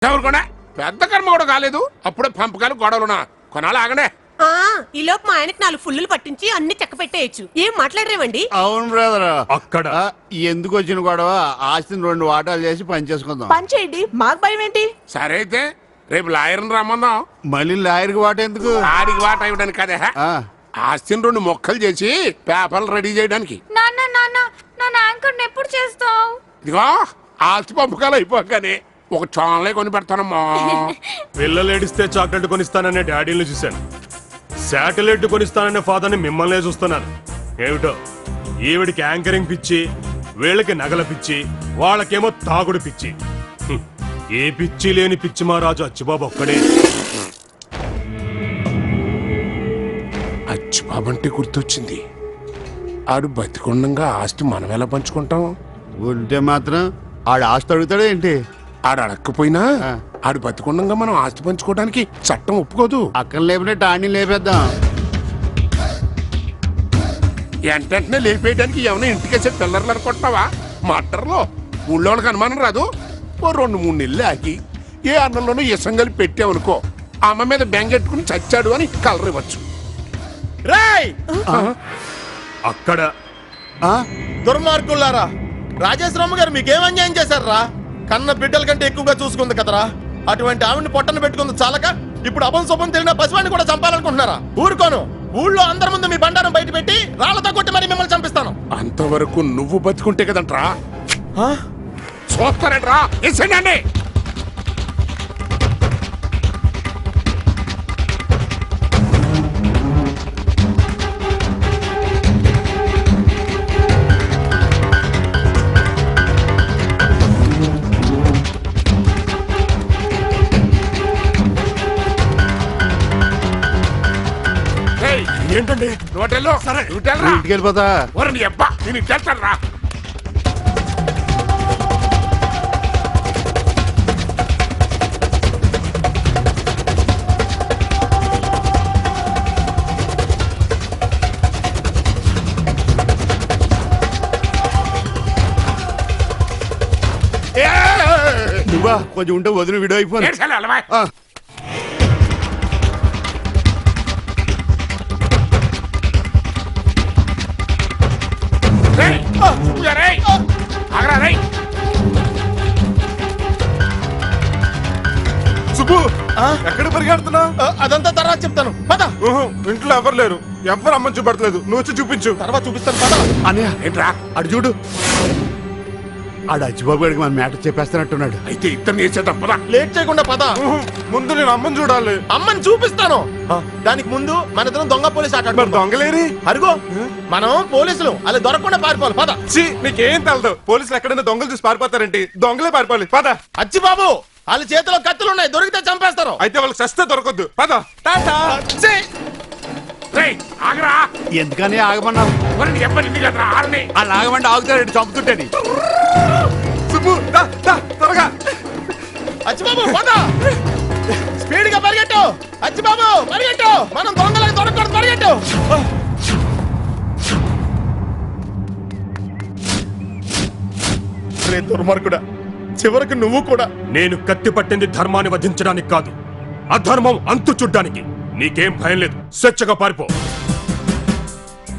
ఎవరు కూడా పెద్ద కర్మ కూడా కాలేదు, అప్పుడే పంపకాలు గొడవలునా కొనాలి ఆగనే. ఈలోపు మా ఆయనకి 4 ఫుల్లులు పట్టించి అన్ని చెక్క పెట్టేయచ్చు. ఏం మాట్లాడరేవండి? అవును బ్రదర్. అక్కడ ఎందుకు వచ్చిన గొడవ? ఆస్తిని 2 వాటాలు చేసి పనిచేసుకుందాం. పని చేయండి, మాకు భయం ఏంటి? సరే అయితే రేపు లాయర్ని రమ్మందాం. మళ్ళీ లాయర్కి వాట ఎందుకు? ఆడికి వాట ఇవ్వడానికి కదే, ఆస్తిని 2 మొక్కలు చేసి పేపర్లు రెడీ చేయడానికి. నాన్న నాన్న నా యాంకర్ ఎప్పుడు చేస్తావు? ఇదిగో ఆస్తి పంపకాలు అయిపోగానే ఒక చాన్లే కొని పెడతానమ్మా. పిల్లలు ఏడిస్తే చాక్లెట్ కొనిస్తాననే డాడీని చూశాను, శాటిలైట్ కొనిస్తాననే ఫాదర్ని మిమ్మల్నే చూస్తున్నాను. ఏమిటో ఈవిడికి యాంకరింగ్ పిచ్చి, వీళ్ళకి నగల పిచ్చి, వాళ్ళకేమో తాగుడు పిచ్చి. ఏ పిచ్చి లేని పిచ్చి మా రాజు అచ్చిబాబు ఒక్కడే. అచ్చిబాబు అంటే గుర్తొచ్చింది, ఆడు బతికుండంగా ఆస్తి మనం ఎలా పంచుకుంటాం? ఉంటే మాత్రం ఆడు ఆస్తి అడుగుతాడు ఏంటి? ఆడు అడక్కపోయినా ఆడు బతికుండంగా మనం ఆస్తి పంచుకోవడానికి చట్టం ఒప్పుకోదు. అక్కడ లేపినట్టు ఆడిని లేపేద్దాం. వెంటనే లేపేయడానికి ఏమైనా ఇంటికేసే పిల్లర్లు అనుకుంటున్నావా? మటర్లో ఊళ్ళో వాళ్ళకి అనుమానం రాదు. ఓ 2-3 నెలలు ఆగి ఏ అన్నంలోనూ ఇసం కలిపి పెట్టావనుకో, అమ్మ మీద బెంగెట్టుకుని చచ్చాడు అని కలర్ ఇవ్వచ్చు. అక్కడ దుర్మార్గులారా, రాజేశ్వరమ్మ గారు మీకేం అన్యాయం చేశారా? కన్న బిడ్డల కంటే ఎక్కువగా చూసుకుంది కదరా. అటువంటి ఆవిడ్ని పొట్టను పెట్టుకుంది చాలక ఇప్పుడు అభం శుభం తెలియని పసివాడిని కూడా చంపాలనుకుంటున్నారా? ఊరుకోను. ఊళ్ళో అందరి ముందు మీ బండారం బయట పెట్టి రాళ్లతో కొట్టి మరి మిమ్మల్ని చంపిస్తాను. అంతవరకు నువ్వు బతుకుంటే కదంట్రా. చూస్తారంట్రా, ఇసేనండి. ఏంటండి? నువ్వెళ్ళు. సరే. నువ్వెళ్ళరా. ఇంటికి వెళ్ళిపోతా. ఓరే నీ అబ్బా, నేను ఇచ్చేస్తాను రా. నువ్వా కొంచెం ఉంటే వదిలి వీడియో అయిపోయి. ఏడ్చాలి అలవా. సుబ్బు, ఎక్కడ పరిగెడుతున్నావు? అదంతా తర్వాత చెప్తాను, పద. ఇంట్లో ఎవరు లేరు, ఎవరు అమ్మని చూపెడతలేదు, నువ్వు వచ్చి చూపించు. తర్వాత చూపిస్తాను, పద. అన్నయ్య ఏంట్రా? అడు చూడు, ఆడు అచ్చిబాబు గారికి మన మ్యాటర్ చెప్పేస్తానట్టున్నాడు. అయితే ఇద్దరు చేసేద్దాం పద. లేట్ చేయకుండా పద. ముందు నేను అమ్మని చూడాలి. అమ్మని చూపిస్తాను. దానికి ముందు మన ఇద్దరం దొంగ పోలీసు ఆట మరి దొంగలేరి? అరుగో, మనం పోలీసులు అలా దొరకకుండా పారిపోవాలి, పద. నీకేం తెలదు, పోలీసులు ఎక్కడైనా దొంగలు చూసి పారిపోతారేంటి? దొంగలే పారిపోవాలి, పద. అచ్చి బాబు, వాళ్ళ చేతిలో కత్తులు ఉన్నాయి, దొరికితే చంపేస్తారు. అయితే వాళ్ళకి సస్తే దొరకద్దు, పద. టాటా. ఆగరా. ఎందుకని ఆగమన్నావు? ఓరే నీ అబ్బా, నిన్ను కదరా ఆరని. వాళ్ళు ఆగమంటే ఆగుతాడు, చంపుతుంటేని. సుబ్బు, త్వరగా. అచ్చిబాబు పద, స్పీడ్ గా పరిగెట్టు. అచ్చిబాబు పరిగెట్టు, మనం దొంగలకు దొరకకూడదు, పరిగెట్టు. రే దుర్మార్గుడా, చివరికి నువ్వు కూడా. నేను కత్తి పట్టింది ధర్మాన్ని వధించడానికి కాదు, అధర్మం అంతు చూడ్డానికి. నీకేం భయం లేదు, స్వేచ్ఛగా పారిపో.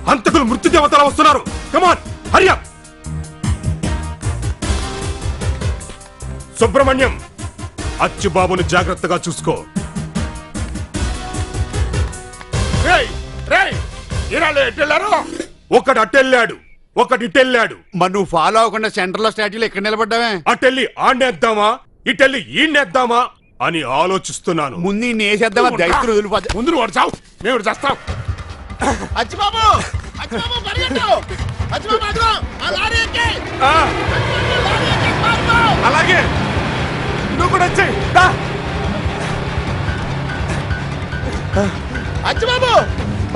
హంతకులు మృత్యుదేవతలు వస్తున్నారు. కమాన్, హరి అప్. సుబ్రహ్మణ్యం, అచ్చుబాబుని జాగ్రత్తగా చూసుకో. ఒకడు అటెళ్ళాడు, ఒకటి ఇటెళ్ళాడు. మరి నువ్వు ఫాలో అవ్వకుండా సెంటర్ లో స్టాట్యూలో ఎక్కడ నిలబడ్డావే? అటెళ్ళి ఆడేద్దామా, ఇటెళ్ళి ఈడ్నేద్దామా అని ఆలోచిస్తున్నాను. ముందు ఇన్ని వేసేద్దామా? దైత్రులు వదిలిపోతా. ముందు వాడు చావు, మేము చేస్తాం. అచ్చిబాబు, అచ్చిబాబు పరిగెట్టు. అచ్చిబాబు అదిగో, ఆ లారీ ఎక్కి. లారీ ఎక్కి పారిపో. అలాగే, నువ్వు కూడా వచ్చేయ్. అచ్చిబాబు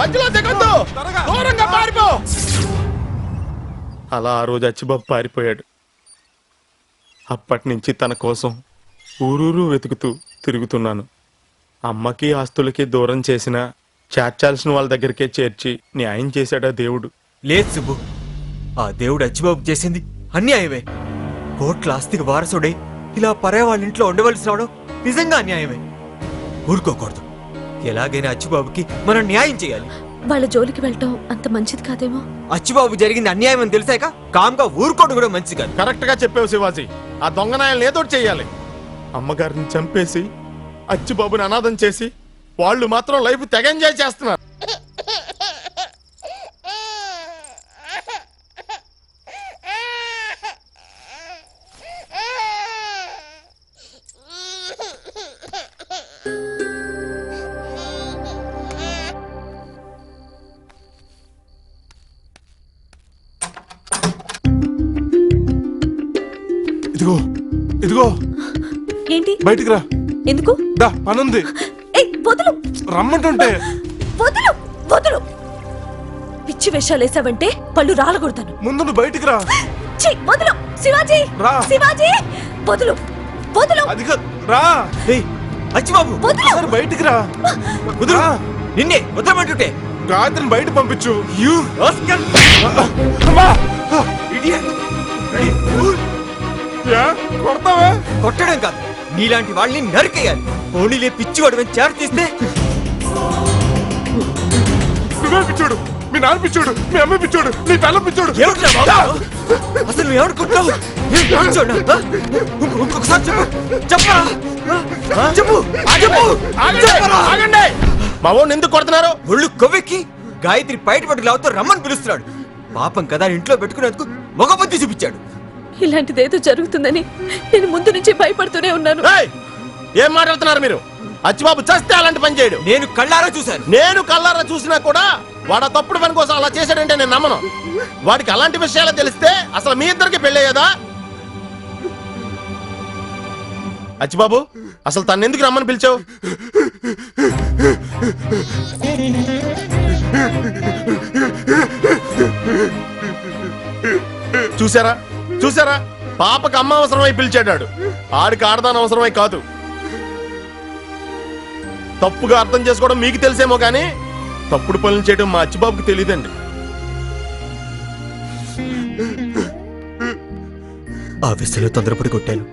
మధ్యలో దిగొద్దు, దూరంగా పారిపో. అలా ఆ రోజు అచ్చిబాబు పారిపోయాడు. అప్పటి నుంచి తన కోసం ఊరూరు వెతుకుతూ తిరుగుతున్నాను. అమ్మకి ఆస్తులకి దూరం చేసిన, చేర్చాల్సిన వాళ్ళ దగ్గరికే చేర్చి న్యాయం చేశాడా దేవుడు. లేదు సుబ్బు, ఆ దేవుడు అచ్చిబాబు చేసింది అన్యాయమే. కోట్ల ఆస్తికి వారసుడై ఇలా పరే వాళ్ళ ఇంట్లో ఉండవలసి రావడం నిజంగా అన్యాయమే. ఊరుకోకూడదు. ఎలాగైనా అచ్చుబాబుకి మనం న్యాయం చేయాలి. వాళ్ళ జోలికి వెళ్ళటం అంత మంచిది కాదేమో. అచ్చుబాబు జరిగింది అన్యాయం అని తెలిసాక కామ్గా ఊరుకోవడం కూడా మంచిది కాదు. కరెక్ట్ గా చెప్పావు శివాజీ. ఆ దొంగనాయాలను ఏదో ఒకటి చెయ్యాలి. అమ్మగారిని చంపేసి అచ్చిబాబుని అనాథం చేసి వాళ్ళు మాత్రం లైఫ్ తెగ ఎంజాయ్ చేస్తున్నారు. ఇదిగో ఇదిగో ఏంటి? బయటికి రా. ఎందుకు? దా పనుంది. ఏయ్, వదులు రమ్మంటుంటే. వదులు వదులు. పిచ్చి వేషాలు వేసావంటే పళ్ళు రాలగొడతాను. ముందు నువ్వు బయటికి రా. ఛీ, వదులు శివాజీ. రా. శివాజీ వదులు వదులు. అదిగో రా. ఏయ్, అచ్చుబాబు వదులు. ఒకసారి బయటికి రా. వదులు. రా. నిన్నే వదలమంటుంటే. గాయత్రిని బయట పంపించు. You rascal! అమ్మా! Idiot! యా, కొడతావా? కొట్టడం కాదు, నీలాంటి వాళ్ళని నరికేయాలి. పోనీలే పిచ్చివాడు చేర తీస్తే. నువ్వే పిచ్చోడు, మీ నాన్న పిచ్చోడు, మీ అమ్మ పిచ్చోడు, నీ పిల్ల పిచ్చోడు. ఏమిట్రా బాబు? అసలు నువ్వు ఏమనుకుంటావు? నేను పిచ్చోడ్నా? ఇంకొకసారి చెప్పు. చెప్పరా? చెప్పు. చెప్పు. చెప్పరా? ఆగండి. మా వాడిని ఎందుకు కొడుతున్నారు? ఒళ్ళు కొవ్వెక్కి గాయత్రి బయట పట్టుకు లావుతో రమ్మని పిలుస్తున్నాడు. పాపం కదా ఇంట్లో పెట్టుకునేందుకు మగ బుద్ధి చూపించాడు. ఇలాంటిదేదో జరుగుతుందని నేను ముందు నుంచి భయపడుతూనే ఉన్నాను. ఏయ్, ఏం మాట్లాడుతున్నారు మీరు? అచ్చిబాబు చస్తే అలాంటి పని చేయడు. నేను కళ్ళారా చూశాను. నేను కల్లారా చూసినా కూడా వాడు ఆ తప్పుడు పని కోసం అలా చేశాడంటే నేను నమ్మను. వాడికి అలాంటి విషయాలు తెలిస్తే అసలు మీ ఇద్దరికి పెళ్ళయ్యేదా? అచ్చిబాబు, అసలు తను ఎందుకు రమ్మని పిలిచావు? చూసారా చూసారా, పాపకు అమ్మ అవసరమై పిలిచాడు. ఆడికి ఆడదాని అవసరమై కాదు. తప్పుగా అర్థం చేసుకోవడం మీకు తెలిసేమో కానీ తప్పుడు పనులు చేయడం మా అచ్చిబాబుకి తెలియదండి. ఆ విషయంలో తొందరపడి కొట్టాను.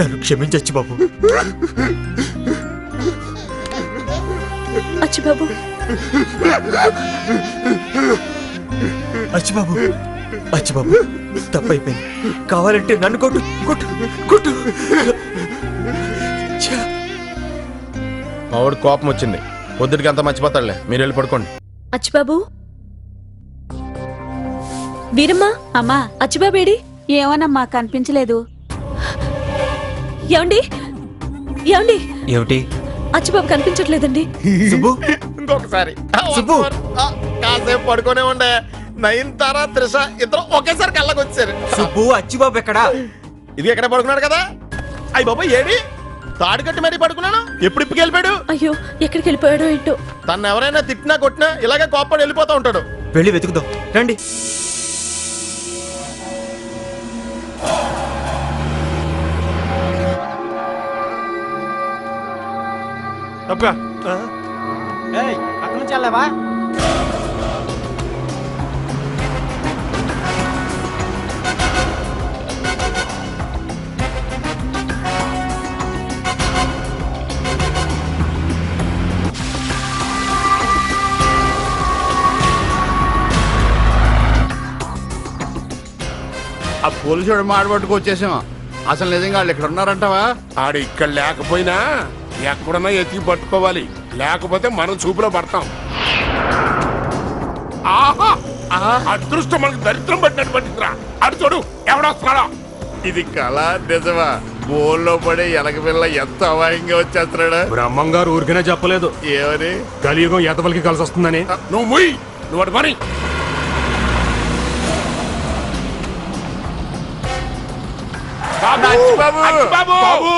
నన్ను క్షమించచ్చు బాబు. అచ్చిబాబు అచ్చిబాబు అచ్చిబాబు తప్పైపోయింది. కావాలంటే నన్ను కొట్టు కొట్టు కొట్టు. మా వాడు కోపం వచ్చింది. పొద్దుటికి అంతా మర్చిపోతాడులే, మీరు వెళ్ళి పడుకోండి. అచ్చిబాబు. వీరమ్మా. అమ్మా, అచ్చిబాబేడి? ఏమోనమ్మా కనిపించలేదు. ఏమండి ఏమండి? ఏమిటి? అచ్చిబాబు కనిపించట్లేదండి. సుబ్బు, ఇంకొకసారి సుబ్బు. కాసేపు పడుకోనే ఉండే. నయనతారా, త్రిష ఇద్దరు ఒకేసారి కళ్ళకి వచ్చారు. సుబ్బు అచ్చిబాబు ఎక్కడా? ఇది ఎక్కడ పడుకున్నాడు కదా. అయ్యి బాబా, ఏడి తాడు కట్టి మరీ పడుకున్నాను. ఎప్పుడు ఇప్పుకి వెళ్ళిపోయాడు? అయ్యో, ఎక్కడికి వెళ్ళిపోయాడో ఏంటో. తను ఎవరైనా తిట్టినా కొట్టినా ఇలాగే కోప్పడి వెళ్ళిపోతూ ఉంటాడు. వెళ్ళి వెతుకుదాం రండి. తప్పగా అక్కడ నుంచి వెళ్ళావా? ఆ పోలీసుడు మాడబట్టుకు వచ్చేసాం. అసలు నిజంగా వాళ్ళు ఇక్కడ ఉన్నారంటావా? ఆడు ఇక్కడ లేకపోయినా ఎక్కడున్నా ఎతికి పట్టుకోవాలి, లేకపోతే మనం చూపులో పడతాం. ఆహా, అదృష్టం మనకు దరిద్రం పట్టినట్టు పట్టిందిరా. అడు చూడు, ఎవడొస్తున్నాడో. ఇది కళ నిజమా? బోల్లో పడే ఎలక పిల్ల ఎంత అవాయంగా వచ్చేస్తున్నాడా? బ్రహ్మంగారు ఊరికనే చెప్పలేదు ఏమని? కలియుగం ఎతవలకి కలిసి వస్తుందని. నువ్వు ముయ్, నువ్వు అటు పని. బాబు! బాబు,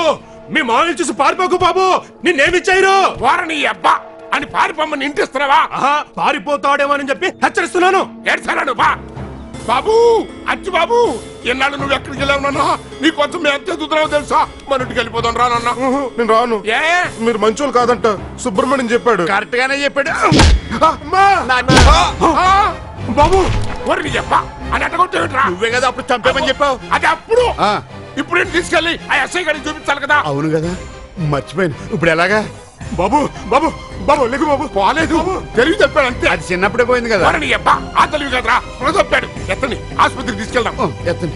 మీ మామూలు చూసి పారిపోకు బాబు. నిన్నేమిచ్చారు? వారని అబ్బా అని పారిపోమ్మని ఇంటిస్తున్నావా? పారిపోతాడేమని చెప్పి హెచ్చరిస్తున్నాను. ఏడ్చాను బా. బాబు, అచ్చి బాబు, ఎన్నాళ్ళు నువ్వు ఎక్కడికి వెళ్ళావు నాన్న? నీ కొంచెం మేము ఎంత ఎదుగుతున్నావు తెలుసా? మన ఇంటికి వెళ్ళిపోతాం రా నాన్న. నేను రాను. ఏ మీరు మంచోళ్ళు కాదంట సుబ్రహ్మణ్యం చెప్పాడు. కరెక్ట్ గానే చెప్పాడు. బాబు, వరిని చెప్పా అని అట్టగొట్టేట్రా. నువ్వే కదా అప్పుడు చంపేమని చెప్పావు. అది అప్పుడు ఆ, ఇప్పుడు తీసుకెళ్ళి ఆ ఎస్ఐ గారికి చూపించాలి కదా. అవును కదా, మర్చిపోయాను. ఇప్పుడు ఎలాగా? బాబు బాబు బాబు లేకు బాబు. పోలేదు, తెలివి చెప్పాడు అంతే. అది చిన్నప్పుడే పోయింది కదా. వారిని ఎబ్బా, ఆ తెలివి కదరా, చెప్పాడు. ఎత్తని ఆసుపత్రికి తీసుకెళ్దాం. ఎత్తండి.